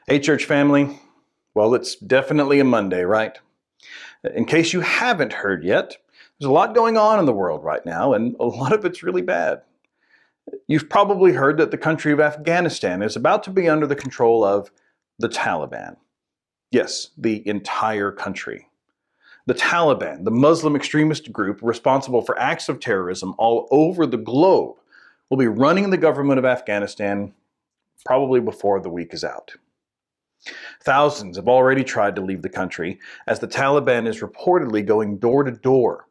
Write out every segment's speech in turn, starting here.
Hey, church family. Well, it's definitely a Monday, right? In case you haven't heard yet, there's a lot going on in the world right now, and a lot of it's really bad. You've probably heard that the country of Afghanistan is about to be under the control of the Taliban. Yes, the entire country. The Taliban, the Muslim extremist group responsible for acts of terrorism all over the globe, will be running the government of Afghanistan probably before the week is out. Thousands have already tried to leave the country, as the Taliban is reportedly going door to door,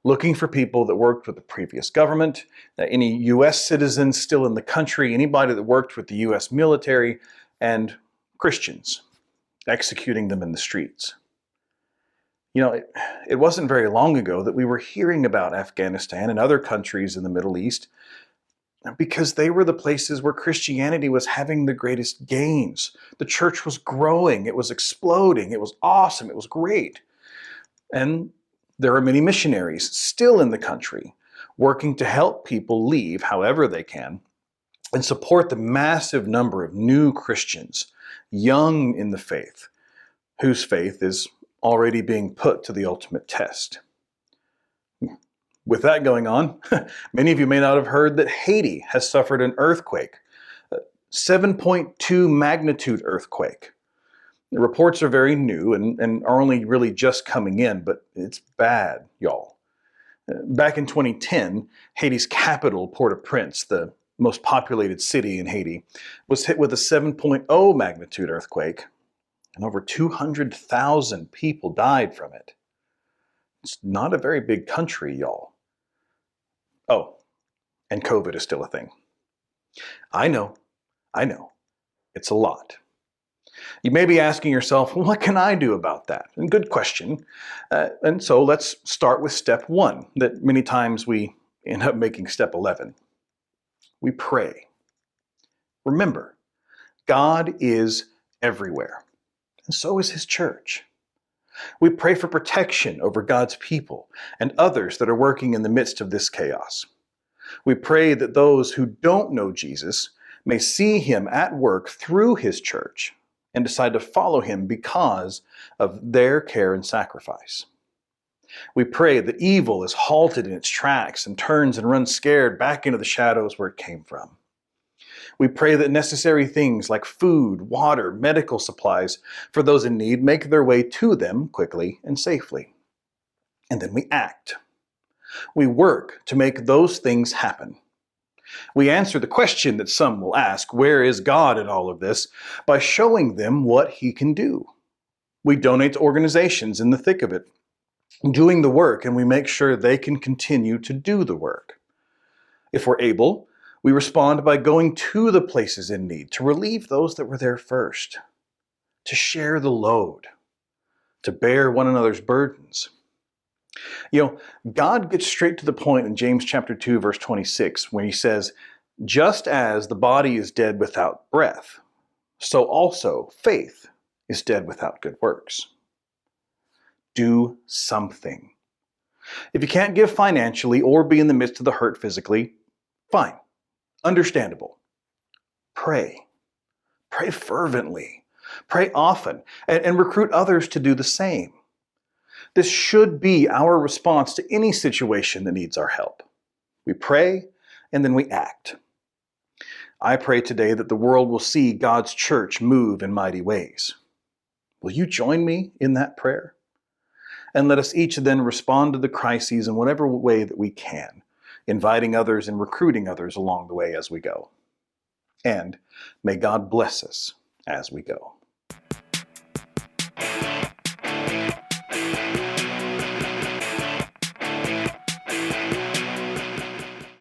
looking for people that worked with the previous government, any U.S. citizens still in the country, anybody that worked with the U.S. military, and Christians, executing them in the streets. You know, it wasn't very long ago that we were hearing about Afghanistan and other countries in the Middle East because they were the places where Christianity was having the greatest gains. The church was growing, it was exploding, it was awesome, it was great. And there are many missionaries still in the country working to help people leave however they can and support the massive number of new Christians, young in the faith, whose faith is already being put to the ultimate test. With that going on, many of you may not have heard that Haiti has suffered an earthquake, a 7.2 magnitude earthquake. The reports are very new and are only really just coming in, but it's bad, y'all. Back in 2010, Haiti's capital, Port-au-Prince, the most populated city in Haiti, was hit with a 7.0 magnitude earthquake, and over 200,000 people died from it. It's not a very big country, y'all. Oh, and COVID is still a thing. I know. It's a lot. You may be asking yourself, well, what can I do about that? And good question. And so let's start with step 1, that many times we end up making step 11. We pray. Remember, God is everywhere, and so is His church. We pray for protection over God's people and others that are working in the midst of this chaos. We pray that those who don't know Jesus may see Him at work through His church and decide to follow Him because of their care and sacrifice. We pray that evil is halted in its tracks and turns and runs scared back into the shadows where it came from. We pray that necessary things like food, water, medical supplies for those in need make their way to them quickly and safely. And then we act. We work to make those things happen. We answer the question that some will ask, where is God in all of this, by showing them what He can do. We donate to organizations in the thick of it, doing the work, and we make sure they can continue to do the work. If we're able, we respond by going to the places in need to relieve those that were there first, to share the load, to bear one another's burdens. You know, God gets straight to the point in James chapter 2, verse 26, when He says, just as the body is dead without breath, so also faith is dead without good works. Do something. If you can't give financially or be in the midst of the hurt physically, fine. Understandable. Pray. Pray fervently. Pray often, and recruit others to do the same. This should be our response to any situation that needs our help. We pray, and then we act. I pray today that the world will see God's church move in mighty ways. Will you join me in that prayer? And let us each then respond to the crises in whatever way that we can, inviting others and recruiting others along the way as we go. And may God bless us as we go.